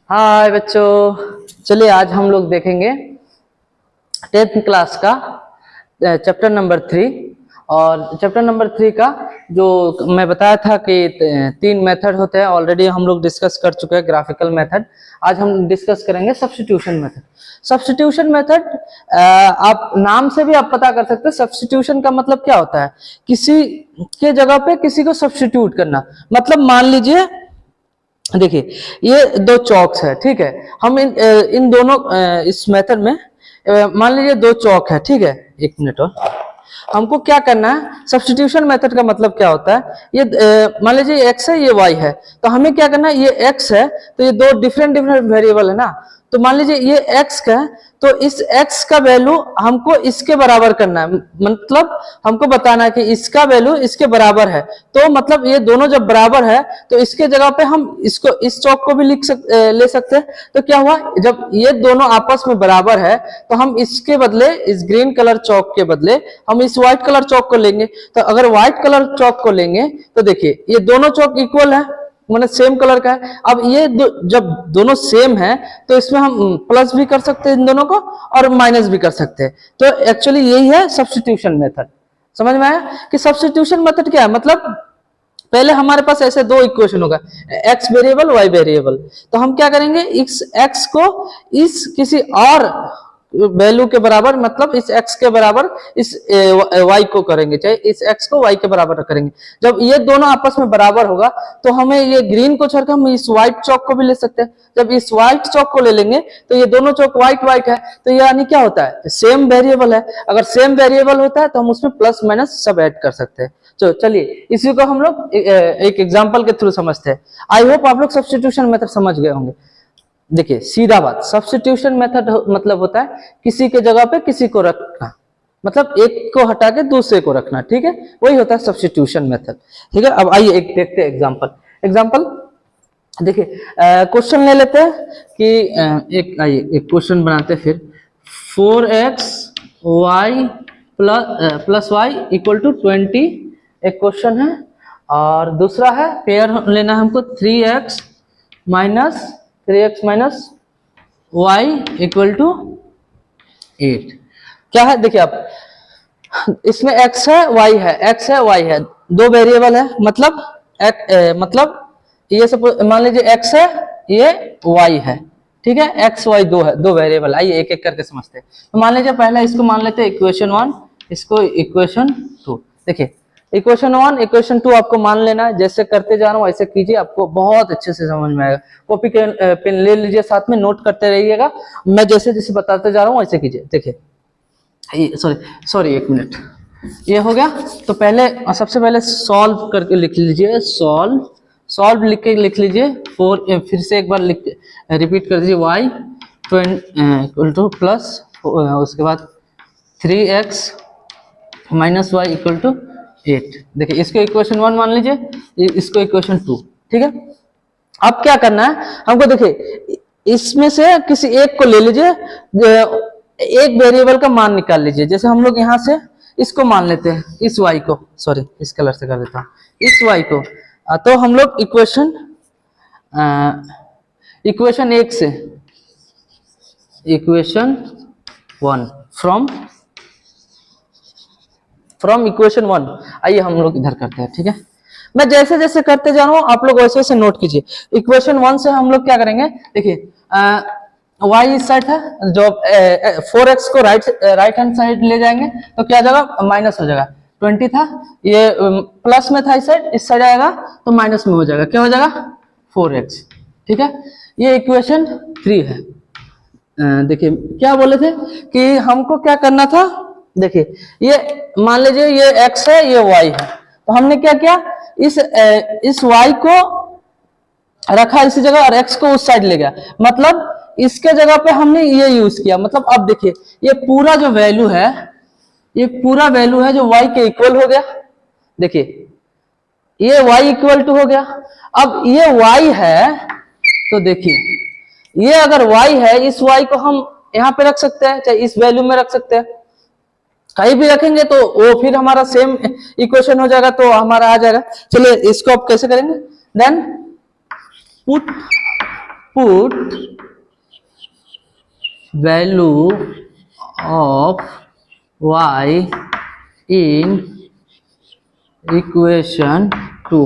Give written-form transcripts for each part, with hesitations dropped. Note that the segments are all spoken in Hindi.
हाय बच्चों, चलिए आज हम लोग देखेंगे 10th क्लास का चैप्टर नंबर 3। और चैप्टर नंबर 3 का जो मैं बताया था कि 3 मेथड होते हैं, ऑलरेडी हम लोग डिस्कस कर चुके हैं ग्राफिकल मेथड। आज हम डिस्कस करेंगे सब्स्टिट्यूशन मेथड। सब्स्टिट्यूशन मेथड आप नाम से भी आप पता कर सकते हैं। सब्स्टिट्यूशन का मतलब क्या होता है? किसी के जगह पे किसी को सब्स्टिट्यूट करना। मतलब मान लीजिए, देखिए ये दो चौक्स है, ठीक है। हम इन दोनों इस मेथड में मान लीजिए दो चौक है, ठीक है। एक मिनट और हमको क्या करना है। सब्स्टिट्यूशन मेथड का मतलब क्या होता है? ये मान लीजिए x है, ये y है, तो हमें क्या करना है, ये x है तो ये दो डिफरेंट वेरिएबल है ना। तो मान लीजिए ये x का है, तो इस x का वैल्यू हमको इसके बराबर करना है। मतलब हमको बताना है कि इसका वैल्यू इसके बराबर है। तो मतलब ये दोनों जब बराबर है तो इसके जगह पे हम इसको इस चौक को भी ले सकते हैं। तो क्या हुआ, जब ये दोनों आपस में बराबर है तो हम इसके बदले, इस ग्रीन कलर चौक के बदले हम इस व्हाइट कलर चौक को लेंगे। तो अगर व्हाइट कलर चौक को लेंगे तो देखिए ये दोनों चौक इक्वल है, मतलब सेम कलर का है। अब ये जब दोनों सेम है तो इसमें हम प्लस भी कर सकते हैं इन दोनों को और माइनस भी कर सकते हैं। तो एक्चुअली यही है सब्स्टिट्यूशन मेथड। समझ में आया कि सब्स्टिट्यूशन मेथड क्या है? मतलब पहले हमारे पास ऐसे दो इक्वेशन होगा, x वेरिएबल y वेरिएबल। तो हम क्या करेंगे, इस x को इस किसी और वैल्यू के बराबर, मतलब इस x के बराबर इस y को करेंगे, चाहे इस x को y के बराबर करेंगे। जब ये दोनों आपस में बराबर होगा तो हमें ये ग्रीन को छोड़कर हम इस व्हाइट चौक को भी ले सकते हैं। जब इस व्हाइट चौक को ले लेंगे तो ये दोनों चौक व्हाइट व्हाइट है, तो ये यानी क्या होता है, सेम वेरिएबल है। अगर सेम वेरिएबल होता है तो हम उसमें प्लस माइनस सब ऐड कर सकते हैं। तो चलिए इसी को हम लोग एक एग्जांपल के थ्रू समझते हैं। आई होप आप लोग सब्स्टिट्यूशन मेथड समझ गए होंगे। देखिए सीधा बात, सब्स्टिट्यूशन मेथड मतलब होता है किसी के जगह पे किसी को रखना, मतलब एक को हटा के दूसरे को रखना, ठीक है। वही होता है सब्स्टिट्यूशन मेथड, ठीक है। अब आइए एक देखते हैं एग्जांपल। देखिए क्वेश्चन ले लेते हैं कि एक क्वेश्चन बनाते हैं। फिर 4xy plus Y equal to 20 एक क्वेश्चन है। और दूसरा है पेयर लेना है हमको 3x minus Y equal to 8। क्या है, देखिए आप, इसमें x है y है, दो वेरिएबल है। मतलब ये सब मान लीजिए x है, ये y है, ठीक है। x y दो वेरिएबल। आइए एक एक करके समझते हैं। तो मान लीजिए पहला इसको मान लेते हैं इक्वेशन 1, इसको इक्वेशन 2। देखिए इक्वेशन 1 इक्वेशन 2 आपको मान लेना है। जैसे करते जा रहा हूँ ऐसे कीजिए, आपको बहुत अच्छे से समझ में आएगा। कॉपी पेन ले लीजिए, साथ में नोट करते रहिएगा। मैं जैसे जैसे बताते जा रहा हूँ ऐसे कीजिए। देखिए सॉरी एक मिनट, ये हो गया। तो पहले सबसे पहले सॉल्व करके लिख लीजिए, सॉल्व लिख लीजिए। फिर से एक बार रिपीट कर दीजिए, y इक्वल टू प्लस, उसके बाद 3x minus Y equal to 8। देखिए इसको इक्वेशन 1 मान लीजिए, इसको इक्वेशन 2, ठीक है। अब क्या करना है हमको, देखिए इसमें से किसी एक को ले लीजिए, एक वेरिएबल का मान निकाल लीजिए। जैसे हम लोग यहाँ से इसको मान लेते हैं, इस y को, सॉरी इस कलर से कर देता हूँ, इस y को। तो हम लोग इक्वेशन 1 से इक्वेशन 1 फ्रॉम इक्वेशन 1, आइए हम लोग इधर करते हैं, ठीक है। मैं जैसे जैसे करते जा रहा हूँ आप लोग वैसे वैसे नोट कीजिए। इक्वेशन 1 से हम लोग क्या करेंगे, देखिए y इस साइड है, जो 4x को राइट हैंड साइड ले जाएंगे तो क्या जाएगा, माइनस हो जाएगा। 20 था, ये प्लस में था, इस साइड आएगा तो माइनस में हो जाएगा। क्या हो जाएगा, 4x, ठीक है। ये इक्वेशन 3 है। देखिए क्या बोले थे कि हमको क्या करना था। देखिए ये मान लीजिए ये x है, ये y है, तो हमने क्या किया, इस y को रखा इसी जगह और x को उस साइड ले गया। मतलब इसके जगह पे हमने ये यूज किया। मतलब अब देखिए ये पूरा जो वैल्यू है, ये पूरा वैल्यू है जो y के इक्वल हो गया। देखिए ये y इक्वल टू हो गया। अब ये y है, तो देखिए ये अगर y है, इस y को हम यहाँ पे रख सकते हैं, चाहे इस वैल्यू में रख सकते हैं, कहीं भी रखेंगे तो वो फिर हमारा सेम इक्वेशन हो जाएगा, तो हमारा आ जाएगा। चलिए इसको आप कैसे करेंगे, then put put value of y in equation 2।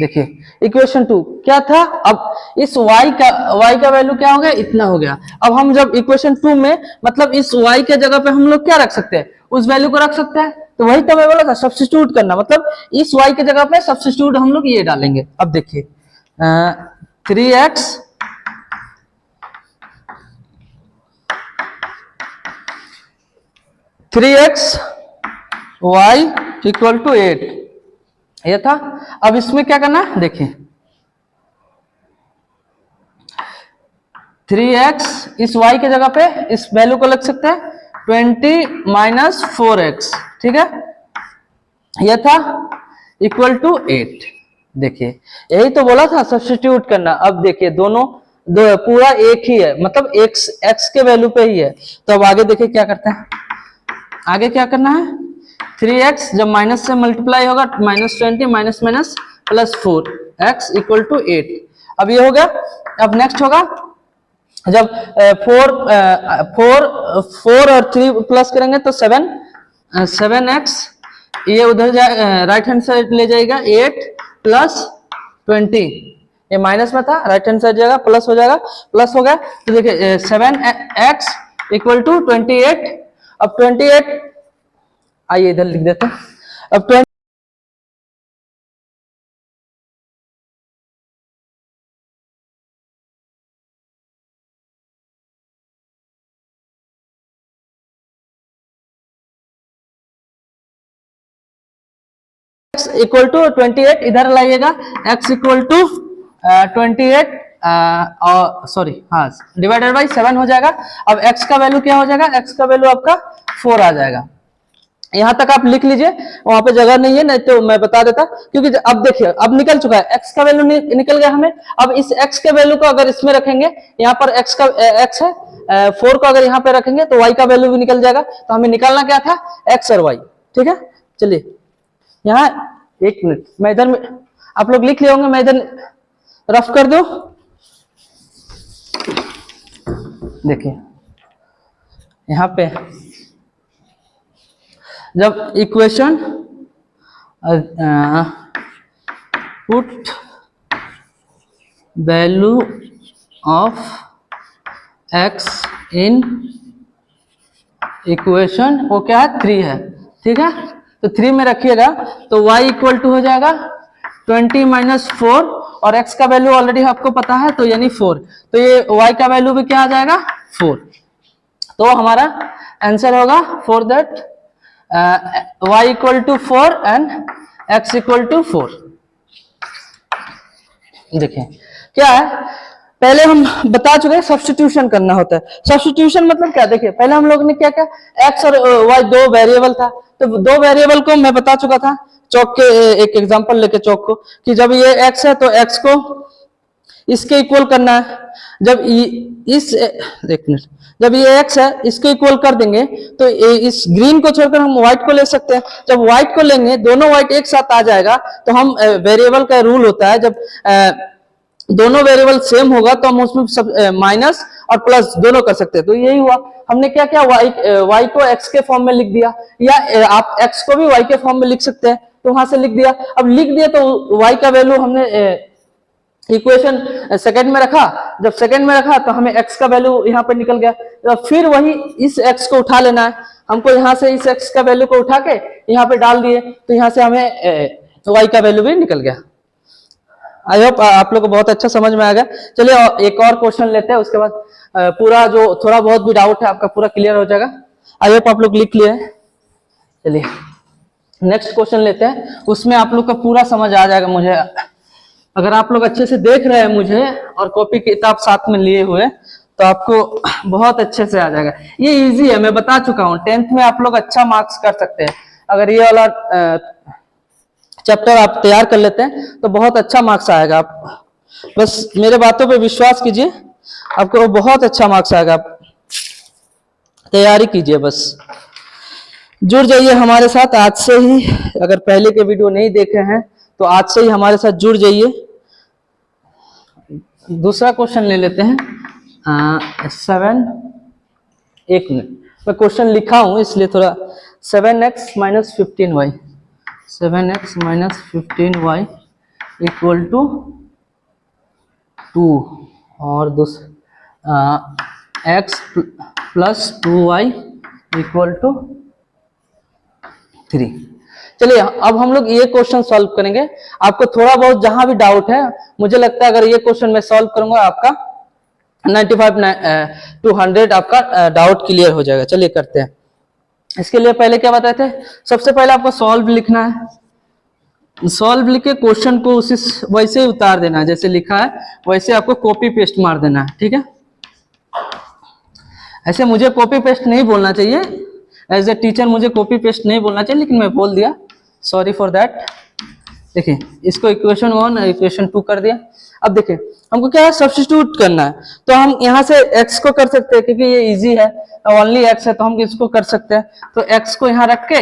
देखिए इक्वेशन 2 क्या था, अब इस y का वैल्यू क्या हो गया, इतना हो गया। अब हम जब इक्वेशन 2 में मतलब इस y के जगह पे हम लोग क्या रख सकते हैं, उस वैल्यू को रख सकते हैं। तो वही तो मैं बोला था सब्स्टिट्यूट करना, मतलब इस y के जगह पे सब्स्टिट्यूट हम लोग ये डालेंगे। अब देखिए 3x y इक्वल टू 8 ये था। अब इसमें क्या करना है, देखिए 3x इस y के जगह पे इस वैल्यू को लग सकते हैं 20 माइनस 4x, ठीक है, यह था इक्वल टू 8। देखिए यही तो बोला था सब्स्टिट्यूट करना। अब देखिए दोनों पूरा एक ही है, मतलब x के वैल्यू पे ही है। तो अब आगे देखिए क्या करते हैं, आगे क्या करना है, 3x जब माइनस से मल्टीप्लाई होगा -20 minus minus plus 4x equal to 8। अब ये हो गया। अब नेक्स्ट होगा जब 4 और 3 प्लस करेंगे तो 7x, ये उधर राइट हैंड साइड ले जाएगा 8 प्लस 20, ये माइनस में था, राइट हैंड साइड जाएगा प्लस हो जाएगा, प्लस हो गया। तो देखिए 7x इक्वल टू 28। अब 28 आइए इधर लिख देते हैं। अब 20 इक्वल टू 28 इधर लाइएगा, x इक्वल टू 28 और सॉरी हाँ डिवाइडेड बाई 7 हो जाएगा। अब x का वैल्यू क्या हो जाएगा, x का वैल्यू आपका 4 आ जाएगा। यहां तक आप लिख लीजिए, वहां पे जगह नहीं है, नहीं तो मैं बता देता, क्योंकि अब देखिए अब निकल चुका है, x का वैल्यू निकल गया हमें। अब इस x के वैल्यू को अगर इसमें रखेंगे, यहाँ पर x है 4 को अगर यहाँ पे रखेंगे तो y का वैल्यू भी निकल जाएगा। तो हमें निकालना क्या था, x और y, ठीक है। चलिए यहाँ एक मिनट, मैं इधर में आप लोग लिख लिए होंगे, मैं इधर रफ कर दूं। देखिए यहाँ पे जब equation put value of x in equation, वो क्या है 3 है, ठीक है। तो 3 में रखिएगा तो y इक्वल टू हो जाएगा 20 माइनस 4 और x का वैल्यू ऑलरेडी आपको पता है तो यानी 4। तो ये y का वैल्यू भी क्या आ जाएगा 4। तो हमारा आंसर होगा for that y equal to 4 and x equal to 4। देखिए क्या है, पहले हम बता चुके हैं सब्स्टिट्यूशन करना होता है। सब्स्टिट्यूशन मतलब क्या, देखिए पहले हम लोग ने क्या क्या, x और y दो वेरिएबल था, तो दो वेरिएबल को मैं बता चुका था चौक के एक एग्जांपल लेके चौक को, कि जब ये x है तो x को इसके इक्वल करना है। जब एक मिनट, जब ये x है इसके इक्वल कर देंगे तो इस ग्रीन को छोड़कर हम व्हाइट को ले सकते हैं। जब व्हाइट को लेंगे, दोनों व्हाइट एक साथ आ जाएगा, तो हम वेरिएबल का रूल होता है, जब दोनों वेरिएबल सेम होगा तो हम उसमें सब माइनस और प्लस दोनों कर सकते हैं। तो यही हुआ, हमने क्या किया, y को x के फॉर्म में लिख दिया, या आप x को भी y के फॉर्म में लिख सकते हैं, तो वहां से लिख दिया। अब लिख दिया तो y का वैल्यू हमने इक्वेशन सेकंड में रखा, जब सेकंड में रखा तो हमें x का वैल्यू यहाँ पे निकल गया। तो फिर वही इस x को उठा लेना है हमको, यहाँ से इस x का वैल्यू को उठा के यहाँ पे डाल दिए, तो यहाँ से हमें y का वैल्यू भी निकल गया। आई होप आप लोग को बहुत अच्छा समझ में आ गया। चलिए एक और क्वेश्चन लेते हैं, उसके बाद पूरा जो थोड़ा बहुत भी डाउट है आपका पूरा क्लियर हो जाएगा। आई होप आप लोग लिख लिए। चलिए नेक्स्ट क्वेश्चन लेते हैं, उसमें आप लोग का पूरा समझ आ जाएगा मुझे। अगर आप लोग अच्छे से देख रहे हैं मुझे और कॉपी किताब साथ में लिए हुए, तो आपको बहुत अच्छे से आ जाएगा। ये इजी है, मैं बता चुका हूँ। 10th में आप लोग अच्छा मार्क्स कर सकते हैं अगर ये वाला चैप्टर आप तैयार कर लेते हैं, तो बहुत अच्छा मार्क्स आएगा। आप बस मेरे बातों पे विश्वास कीजिए, आपको बहुत अच्छा मार्क्स आएगा। आप तैयारी कीजिए, बस जुड़ जाइए हमारे साथ आज से ही। अगर पहले के वीडियो नहीं देखे हैं तो आज से ही हमारे साथ जुड़ जाइए। दूसरा क्वेश्चन ले लेते हैं। 7, एक मिनट, मैं क्वेश्चन लिखा हूं इसलिए थोड़ा। 7x minus 15y, 7x minus 15y equal to 2, और x plus 2y equal to 3। चलिए अब हम लोग ये क्वेश्चन सॉल्व करेंगे। आपको थोड़ा बहुत जहां भी डाउट है, मुझे लगता है अगर ये क्वेश्चन मैं सॉल्व करूंगा आपका 95 to 100 आपका डाउट क्लियर हो जाएगा। चलिए करते हैं। इसके लिए पहले क्या बताए थे, सबसे पहले आपको सॉल्व लिखना है। सॉल्व लिख के क्वेश्चन को उसी वैसे ही उतार देना है, जैसे लिखा है वैसे आपको कॉपी पेस्ट मार देना है, ठीक है। ऐसे मुझे कॉपी पेस्ट नहीं बोलना चाहिए, एज ए टीचर मुझे कॉपी पेस्ट नहीं बोलना चाहिए, लेकिन मैं बोल दिया, सॉरी फॉर दैट। देखिए इसको इक्वेशन 1 और इक्वेशन 2 कर दिया। अब देखिए हमको क्या है, सब्स्टिट्यूट करना है। तो हम यहाँ से x को कर सकते हैं, क्योंकि ये इजी है, ओनली x है, तो हम इसको कर सकते हैं। तो x को यहाँ रख के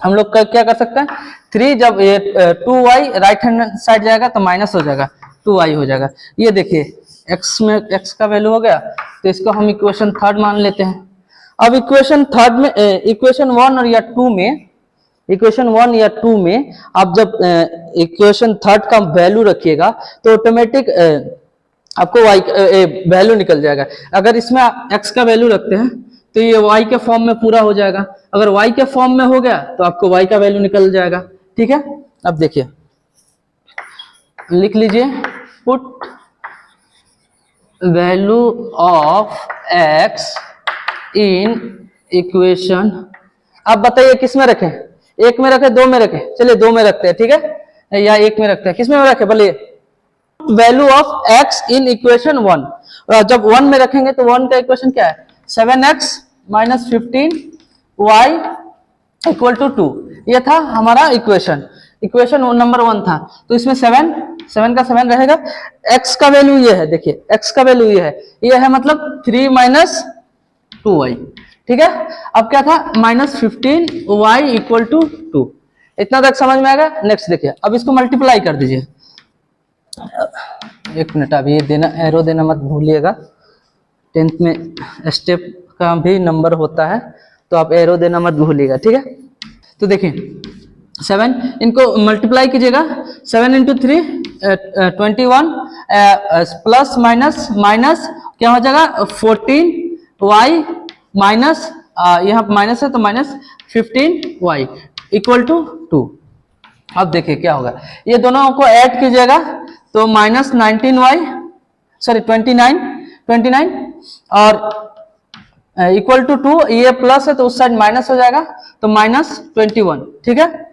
हम लोग क्या कर सकते हैं, 3 जब ये 2y राइट हैंड साइड जाएगा तो माइनस हो जाएगा, 2y हो जाएगा। ये देखिए x में x का वैल्यू हो गया, तो इसको हम इक्वेशन 3 मान लेते हैं। अब इक्वेशन 3 में, इक्वेशन 1 और या 2 में, इक्वेशन 1 या 2 में आप जब इक्वेशन 3 का वैल्यू रखिएगा तो ऑटोमेटिक आपको y वैल्यू निकल जाएगा। अगर इसमें x का वैल्यू रखते हैं तो ये y के फॉर्म में पूरा हो जाएगा। अगर y के फॉर्म में हो गया तो आपको y का वैल्यू निकल जाएगा, ठीक है। अब देखिए लिख लीजिए, put value of x in equation. आप बताइए किस में रखें, 1 में रखें, 2 में रखें? चलिए 2 में रखते हैं, ठीक है, या 1 में रखते हैं, किस में रखें बोलिए? Value of x in equation 1। जब 1 में रखेंगे तो 1 का इक्वेशन क्या है, 7x minus 15y equal to 2। ये था हमारा इक्वेशन, इक्वेशन नंबर 1 था। तो इसमें 7 का 7 रहेगा। x का वैल्यू ये है, देखिए x का वैल्यू ये है मतलब 3 माइनस 2y, ठीक है। अब क्या था, माइनस 15y इक्वल टू 2। इतना तक समझ में आ गया। नेक्स्ट देखिए, अब इसको मल्टीप्लाई कर दीजिए। एक मिनट, अब ये देना, एरो देना मत भूलिएगा। 10th में स्टेप का भी नंबर होता है, तो आप एरो देना मत भूलिएगा, ठीक है। तो देखिए 7, इनको मल्टीप्लाई कीजिएगा। 7 इंटू 3 21 प्लस माइनस माइनस क्या हो जाएगा, 14y माइनस, यहाँ माइनस है तो माइनस 15y इक्वल टू 2। अब देखिए क्या होगा, ये दोनों को ऐड कीजिएगा तो माइनस 19y, सॉरी 29 और इक्वल टू 2। ये प्लस है तो उस साइड माइनस हो जाएगा, तो माइनस 21, ठीक है।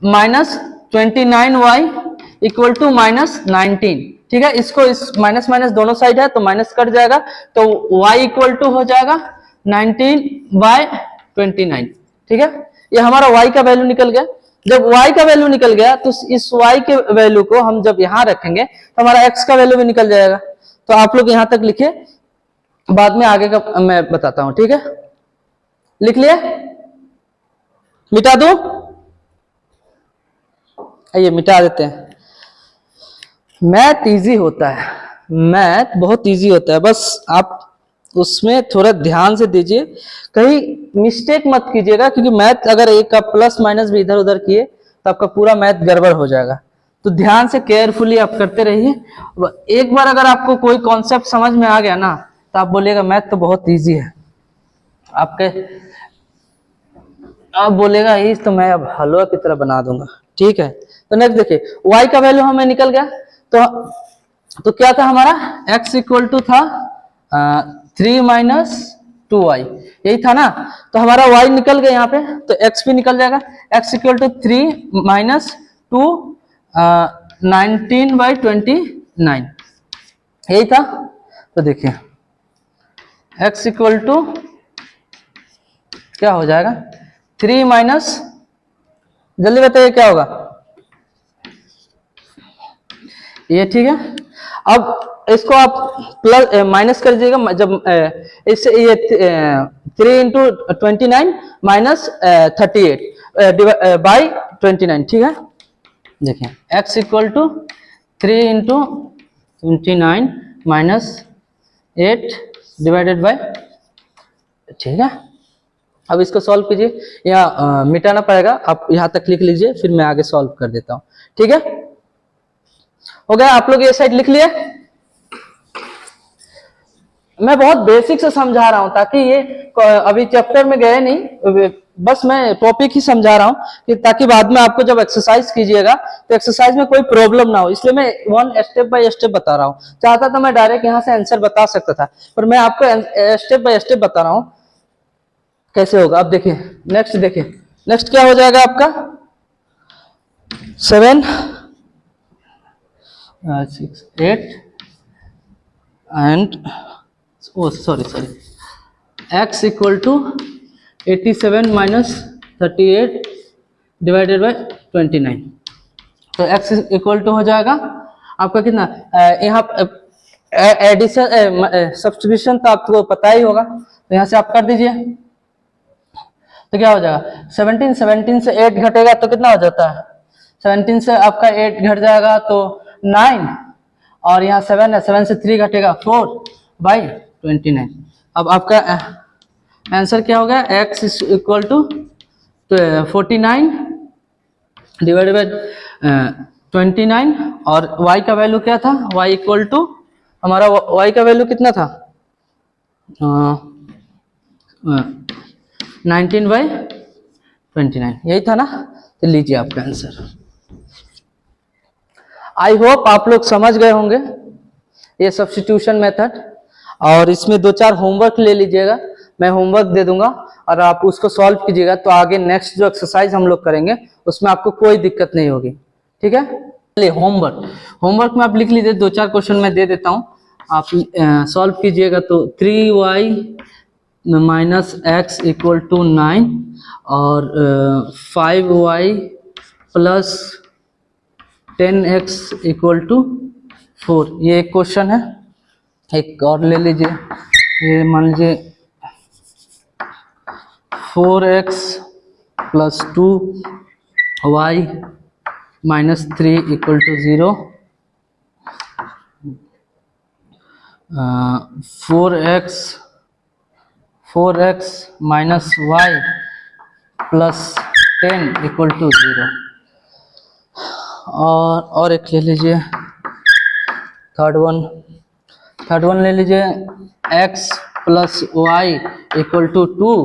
Minus 29y equal to minus 19, ठीक है। इसको इस माइनस माइनस दोनों साइड है तो माइनस कट जाएगा, तो y इक्वल टू हो जाएगा 19/29, ठीक है। ये हमारा y का वैल्यू निकल गया। जब y का वैल्यू निकल गया तो इस y के वैल्यू को हम जब यहां रखेंगे तो हमारा x का वैल्यू भी निकल जाएगा। तो आप लोग यहां तक लिखिए, बाद में आगे का मैं बताता हूं, ठीक है। लिख लिए, मिटा दो, आइए मिटा देते हैं। मैथ इजी होता है, मैथ बहुत इजी होता है, बस आप उसमें थोड़ा ध्यान से दीजिए, कहीं मिस्टेक मत कीजिएगा, क्योंकि मैथ अगर एक का प्लस माइनस भी इधर उधर किए तो आपका पूरा मैथ गड़बड़ हो जाएगा। तो ध्यान से केयरफुली आप करते रहिए। एक बार अगर आपको कोई कॉन्सेप्ट समझ में आ गया ना, तो आप बोलेगा मैथ तो बहुत इजी है, आप बोलेगा ये तो मैं अब हलवा की तरह बना दूंगा, ठीक है। तो नेक्स्ट देखिए, y का वैल्यू हमें निकल गया। तो क्या था हमारा, x इक्वल टू था 3 माइनस 2y, यही था ना। तो हमारा y निकल गया यहाँ पे, तो x भी निकल जाएगा। x इक्वल टू 3 माइनस 2 19/29, यही था। तो देखिए x इक्वल टू क्या हो जाएगा, 3 माइनस, जल्दी बताइए क्या होगा ये, ठीक है। अब इसको आप प्लस माइनस कर दीजिएगा, जब इससे ये 3 इंटू 29 माइनस 38 बाई 29, ठीक है। देखिए x equal to 3 into 29 minus 8 divided by, ठीक है। अब इसको सॉल्व कीजिए, यहाँ मिटाना पड़ेगा, आप यहाँ तक लिख लीजिए, फिर मैं आगे सॉल्व कर देता हूँ, ठीक है। हो गया, आप लोग ये साइड लिख लिए। मैं बहुत बेसिक से समझा रहा हूं ताकि ये अभी चैप्टर में गए नहीं, बस मैं टॉपिक ही समझा रहा हूं कि ताकि बाद में आपको जब एक्सरसाइज कीजिएगा तो एक्सरसाइज में कोई प्रॉब्लम ना हो, इसलिए मैं वन स्टेप बाय स्टेप बता रहा हूं। चाहता था मैं डायरेक्ट यहां से आंसर बता सकता था, पर मैं आपको स्टेप बाय स्टेप बता रहा हूं कैसे होगा। अब देखिए देखिए नेक्स्ट क्या हो जाएगा आपका 7 6 8 and sorry x equal to 87 minus 38 divided by 29। तो x इक्वल टू हो जाएगा आपका कितना, यहाँ एडिशन सब्स्टिट्यूशन तो आपको पता ही होगा, तो यहाँ से आप कर दीजिए। तो क्या हो जाएगा 17 से 8 घटेगा तो कितना हो जाता है, 17 से आपका 8 घट जाएगा तो 9, और यहाँ 7 है, 7 से 3 घटेगा 4 बाई 29। अब आपका आंसर क्या होगा, x equal to 49 divided by 29, और y का वैल्यू क्या था, y इक्वल टू हमारा y का वैल्यू कितना था 19 बाई 29, यही था ना। तो लीजिए आपका आंसर। आई होप आप लोग समझ गए होंगे ये सब्स्टिट्यूशन मेथड, और इसमें 2-4 होमवर्क ले लीजिएगा, मैं होमवर्क दे दूंगा और आप उसको सॉल्व कीजिएगा, तो आगे नेक्स्ट जो एक्सरसाइज हम लोग करेंगे उसमें आपको कोई दिक्कत नहीं होगी, ठीक है। चलिए होमवर्क में आप लिख लीजिए, 2-4 क्वेश्चन मैं दे देता हूँ, आप सॉल्व कीजिएगा। तो 3y minus x equal to 9 और 5y plus 10x equal to 4, ये एक क्वेश्चन है। एक और ले लीजिए, ये मान लीजिए 4x plus 2y minus 3 equal to 0, 4x minus y plus 10 equal to 0, और एक ले लीजिए थर्ड वन ले लीजिए x plus y equal to 2